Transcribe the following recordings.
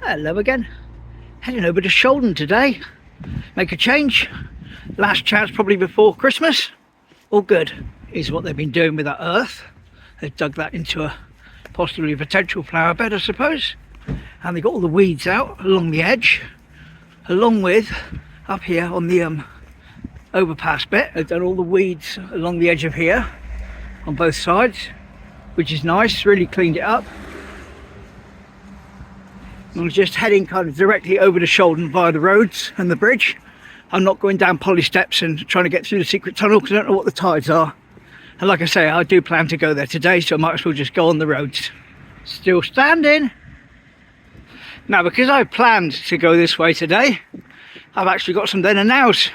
Hello again. Heading over to Shaldon today. Make a change. Last chance probably before Christmas. All good is what they've been doing with that earth. They've dug that into a possibly potential flower bed, I suppose. And they got all the weeds out along the edge. Along with up here on the overpass bit. They've done all the weeds along the edge of here on both sides, which is nice, really cleaned it up. I'm just heading kind of directly over to Shaldon via the roads and the bridge. I'm not going down poly steps and trying to get through the secret tunnel because I don't know what the tides are. And like I say, I do plan to go there today, so I might as well just go on the roads. Still standing. Now, because I planned to go this way today, I've actually got some then and nows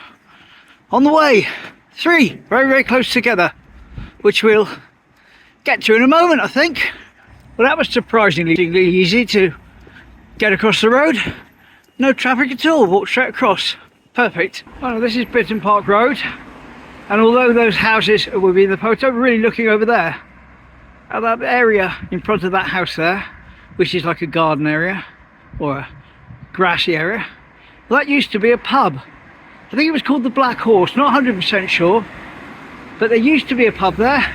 on the way. 3 very, very close together, which we'll get to in a moment, I think. Well, that was surprisingly easy to get across the road. No traffic at all, walk straight across. Perfect. Well, this is Bitton Park Road, and although those houses will be in the photo, we're really looking over there at that area in front of that house there, which is like a garden area or a grassy area. Well, that used to be a pub. I think it was called the Black Horse, not 100% sure, but there used to be a pub there.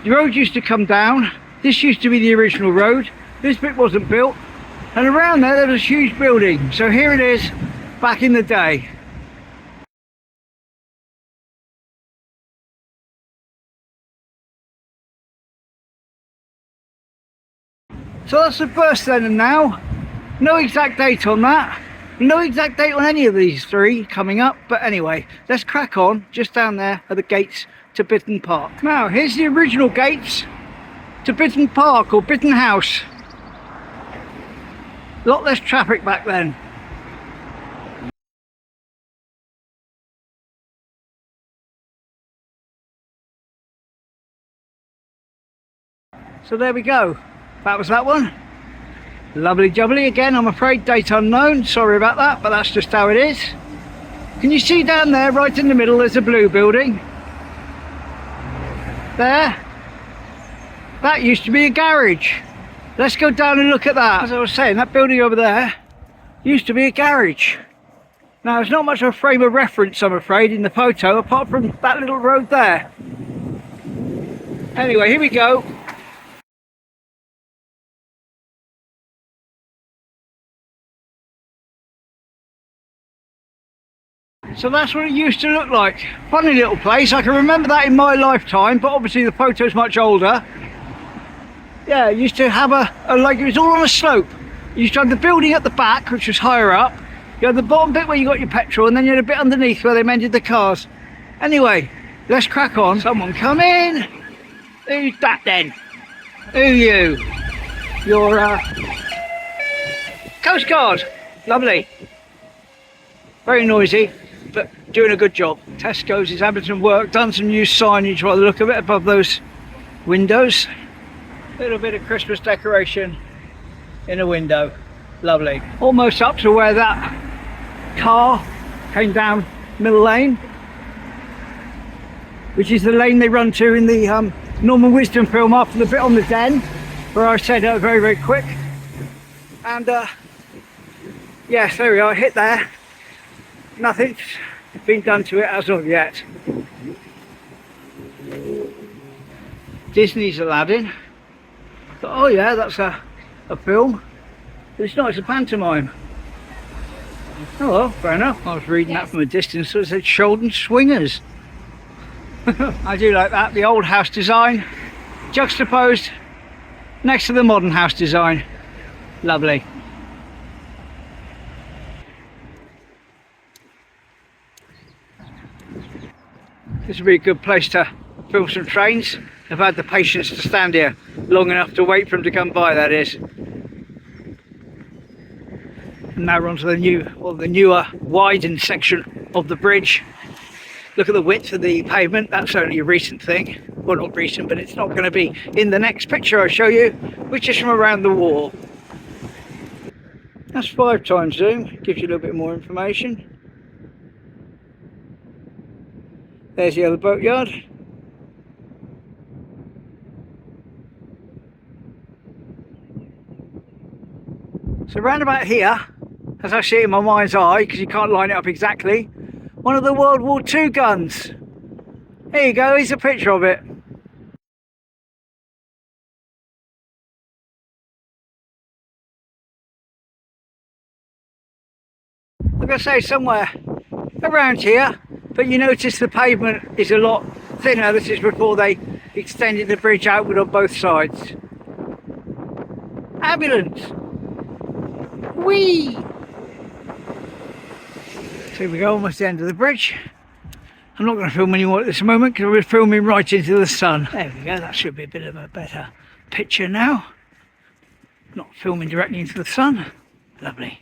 The road used to come down. This used to be the original road. This bit wasn't built. And around there was a huge building. So here it is, back in the day. So that's the first then and now. No exact date on that. No exact date on any of these 3 coming up. But anyway, let's crack on. Just down there are the gates to Bitton Park. Now, here's the original gates to Bitton Park or Bitton House. A lot less traffic back then. So there we go. That was that one. Lovely jubbly. Again, I'm afraid date unknown. Sorry about that, but that's just how it is. Can you see down there, right in the middle, there's a blue building? There. That used to be a garage. Let's go down and look at that. As I was saying, that building over there used to be a garage. Now, there's not much of a frame of reference, I'm afraid, in the photo, apart from that little road there. Anyway, here we go. So that's what it used to look like. Funny little place. I can remember that in my lifetime, but obviously the photo's much older. Yeah, it used to have a like, it was all on a slope. You used to have the building at the back, which was higher up. You had the bottom bit where you got your petrol, and then you had a bit underneath where they mended the cars. Anyway, let's crack on. Someone come in. Who's that then? Who you? You're Coast Guard. Lovely. Very noisy, but doing a good job. Tesco's is having some work, done some new signage by the look of it above those windows. A little bit of Christmas decoration in a window. Lovely. Almost up to where that car came down Middle Lane, which is the lane they run to in the Norman Wisdom film after the bit on the den, where I said very, very quick. And yes, there we are, hit there. Nothing's been done to it as of yet. Disney's Aladdin. Oh yeah, that's a film. But it's not, it's a pantomime. Oh well, fair enough. I was reading that from a distance, so it said Shaldon Swingers. I do like that, the old house design juxtaposed next to the modern house design. Lovely. This would be a good place to film some trains. I've had the patience to stand here long enough to wait for them to come by, that is. And now we're onto the newer widened section of the bridge. Look at the width of the pavement. That's only a recent thing. Well, not recent, but it's not going to be in the next picture I show you, which is from around the war. That's 5 times zoom, gives you a little bit more information. There's the other boatyard. So round about here, as I see it in my mind's eye, because you can't line it up exactly, one of the World War II guns. There you go, here's a picture of it. Like I say, somewhere around here, but you notice the pavement is a lot thinner. This is before they extended the bridge outward on both sides. Ambulance! Whee! So here we go, almost the end of the bridge. I'm not going to film anymore at this moment because we're filming right into the sun. There we go, that should be a bit of a better picture now. Not filming directly into the sun. Lovely.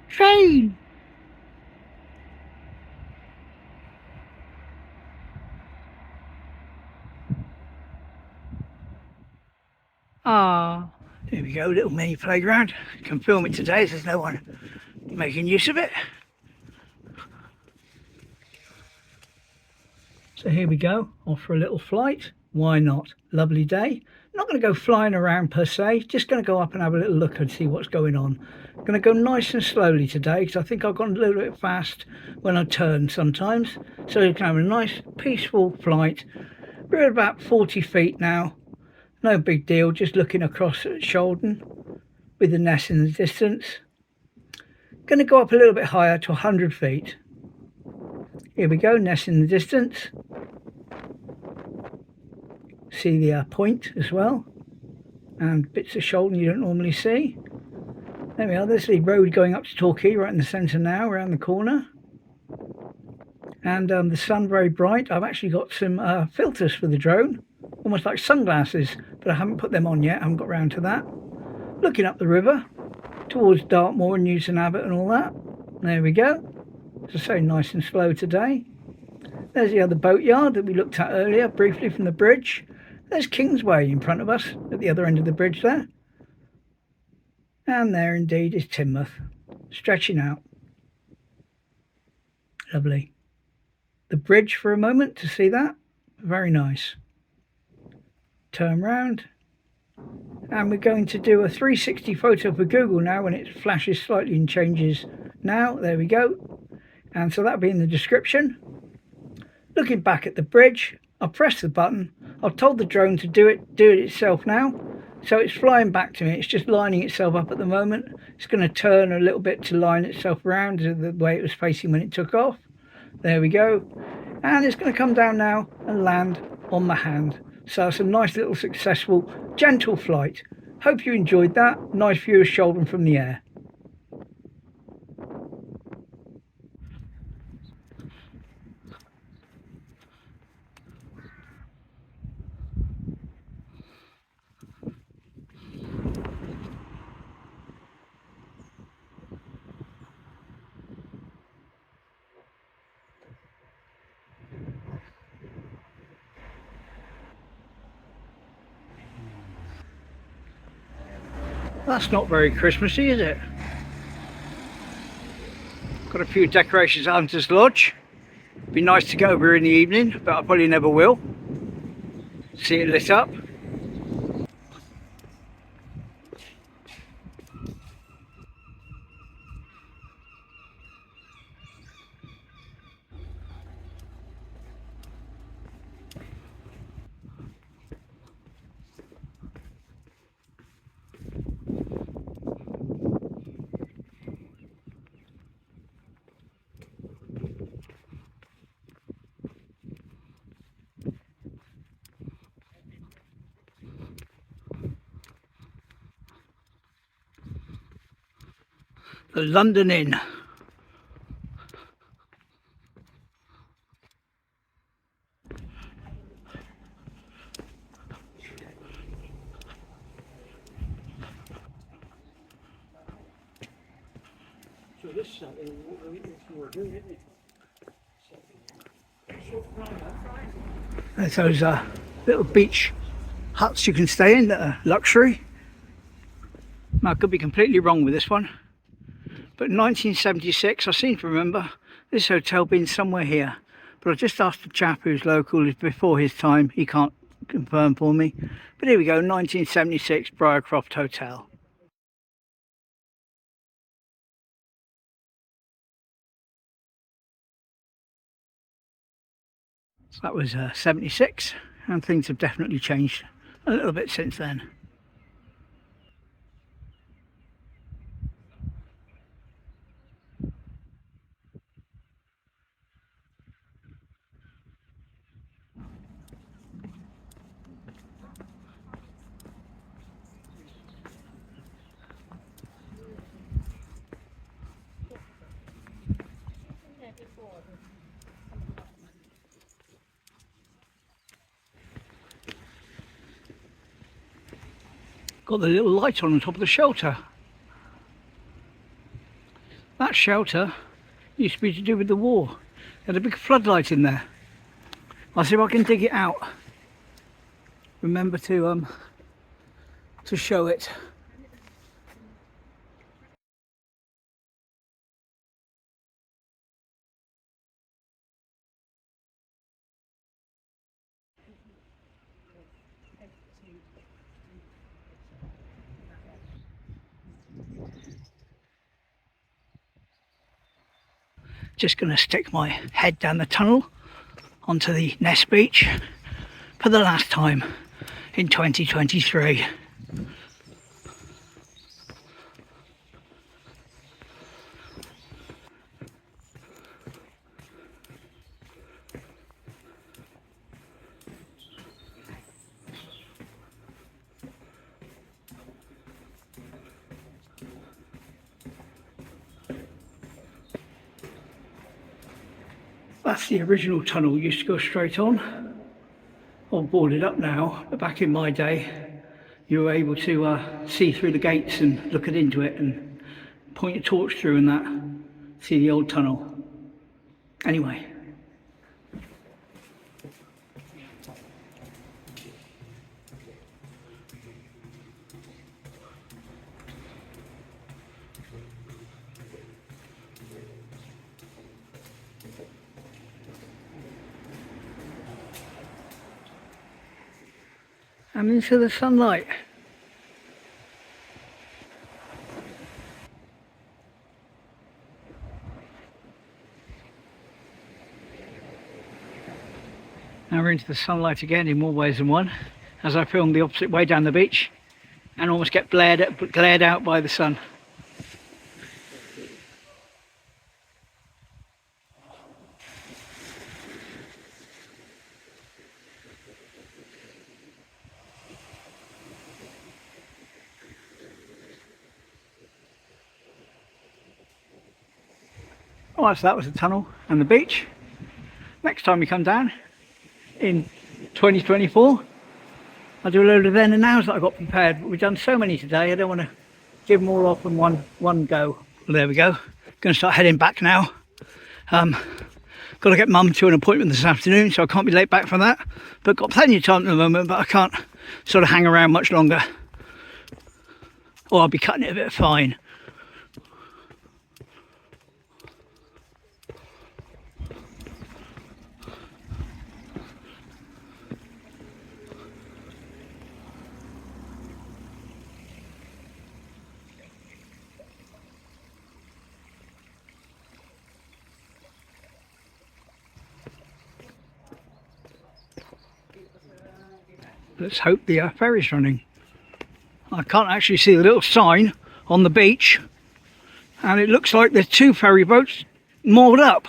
Train! Ah, here we go, little mini playground. Can film it today as there's no one making use of it. So here we go, off for a little flight. Why not? Lovely day. Not going to go flying around per se, just going to go up and have a little look and see what's going on. Going to go nice and slowly today because I think I've gone a little bit fast when I turn sometimes. So you can have a nice peaceful flight. We're at about 40 feet now. No big deal, just looking across at Shaldon with the Ness in the distance. Going to go up a little bit higher to 100 feet. Here we go, Ness in the distance. See the point as well, and bits of Shaldon you don't normally see. There we are, there's the road going up to Torquay right in the centre now, around the corner. And the sun very bright. I've actually got some filters for the drone, almost like sunglasses, but I haven't put them on yet, I haven't got round to that. Looking up the river towards Dartmoor and Newton Abbot and all that. There we go. It's so nice and slow today. There's the other boatyard that we looked at earlier briefly from the bridge. There's Kingsway in front of us at the other end of the bridge there. And there indeed is Teignmouth, stretching out. Lovely. The bridge for a moment to see that. Very nice. Turn round. And we're going to do a 360 photo for Google now when it flashes slightly and changes now. There we go. And so that'll be in the description. Looking back at the bridge, I'll press the button. I've told the drone to do it itself now. So it's flying back to me. It's just lining itself up at the moment. It's going to turn a little bit to line itself around the way it was facing when it took off. There we go. And it's going to come down now and land on my hand. So it's a nice little successful, gentle flight. Hope you enjoyed that. Nice view of Shaldon from the air. That's not very Christmassy, is it? Got a few decorations at Hunter's Lodge. Be nice to go over in the evening, but I probably never will. See it lit up. The London Inn. So this is there's those little beach huts you can stay in that are luxury. Now, I could be completely wrong with this one, but 1976 I seem to remember this hotel being somewhere here, but I just asked the chap who's local, is before his time, he can't confirm for me. But here we go, 1976 Bairnscroft Hotel. So that was 76, and things have definitely changed a little bit since then. Got the little light on top of the shelter. That shelter used to be to do with the war. They had a big floodlight in there. I'll see if I can dig it out. Remember to show it. Just going to stick my head down the tunnel onto the Ness Beach for the last time in 2023. That's the original tunnel, used to go straight on. All boarded up now, but back in my day you were able to see through the gates and look into it and point your torch through and that, see the old tunnel. Anyway. And into the sunlight. Now we're into the sunlight again in more ways than one, as I film the opposite way down the beach and almost get glared out by the sun. Alright, so that was the tunnel and the beach. Next time we come down in 2024, I'll do a load of then and nows that I got prepared, but we've done so many today I don't want to give them all off in one go. Well, there we go. Going to start heading back now. Got to get mum to an appointment this afternoon, so I can't be late back for that, but got plenty of time at the moment, but I can't sort of hang around much longer or I'll be cutting it a bit fine. Let's hope the ferry's running. I can't actually see the little sign on the beach, and it looks like there's two ferry boats moored up,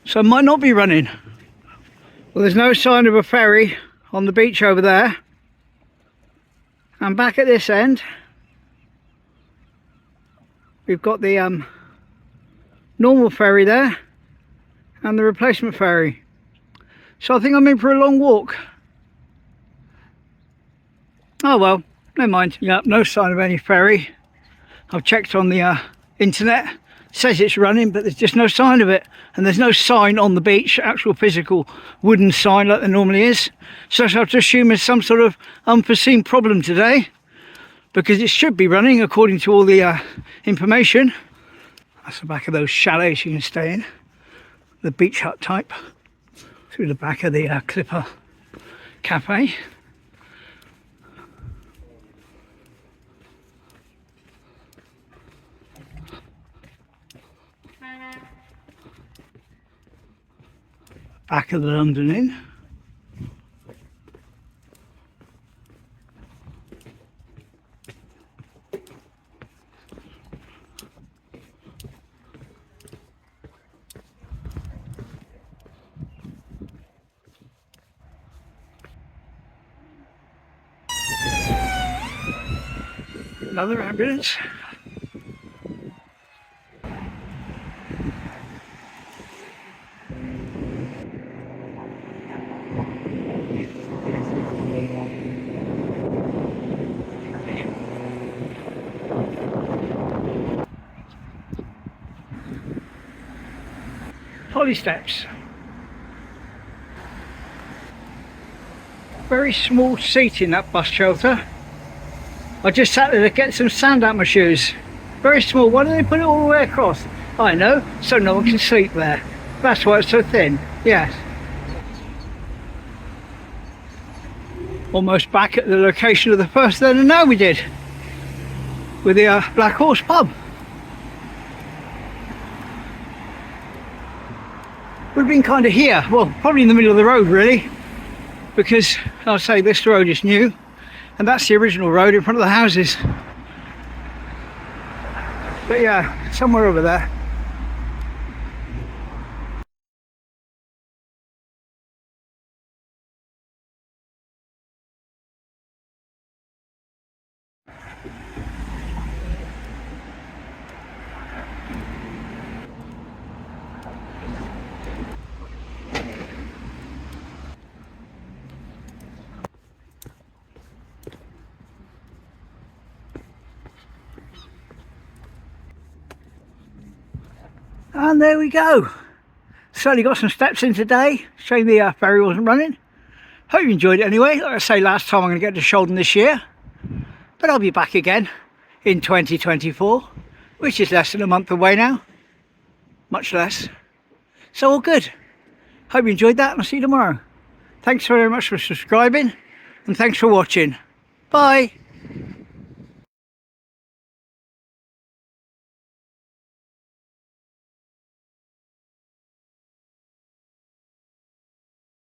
so it might not be running. Well, there's no sign of a ferry on the beach over there, and back at this end we've got the normal ferry there and the replacement ferry, so I think I'm in for a long walk. Oh well, never mind. Yeah, no sign of any ferry. I've checked on the internet. It says it's running, but there's just no sign of it. And there's no sign on the beach, actual physical wooden sign like there normally is. So I have to assume there's some sort of unforeseen problem today, because it should be running according to all the information. That's the back of those chalets you can stay in. The beach hut type. Through the back of the clipper cafe. Back of the London Inn. Another ambulance. Holly steps. Very small seat in that bus shelter. I just sat there to get some sand out my shoes. Very small. Why do they put it all the way across? I know, so no one can sleep there. That's why it's so thin. Yes. Almost back at the location of the first then and now we did. With the Black Horse pub. Would have been kind of here. Well, probably in the middle of the road really. Because I'll say this road is new. And that's the original road in front of the houses. But yeah, somewhere over there. And there we go. Certainly got some steps in today. Shame the ferry wasn't running. Hope you enjoyed it anyway. Like I say, last time I'm going to get to Shaldon this year. But I'll be back again in 2024, which is less than a month away now. Much less. So all good. Hope you enjoyed that and I'll see you tomorrow. Thanks very much for subscribing and thanks for watching. Bye.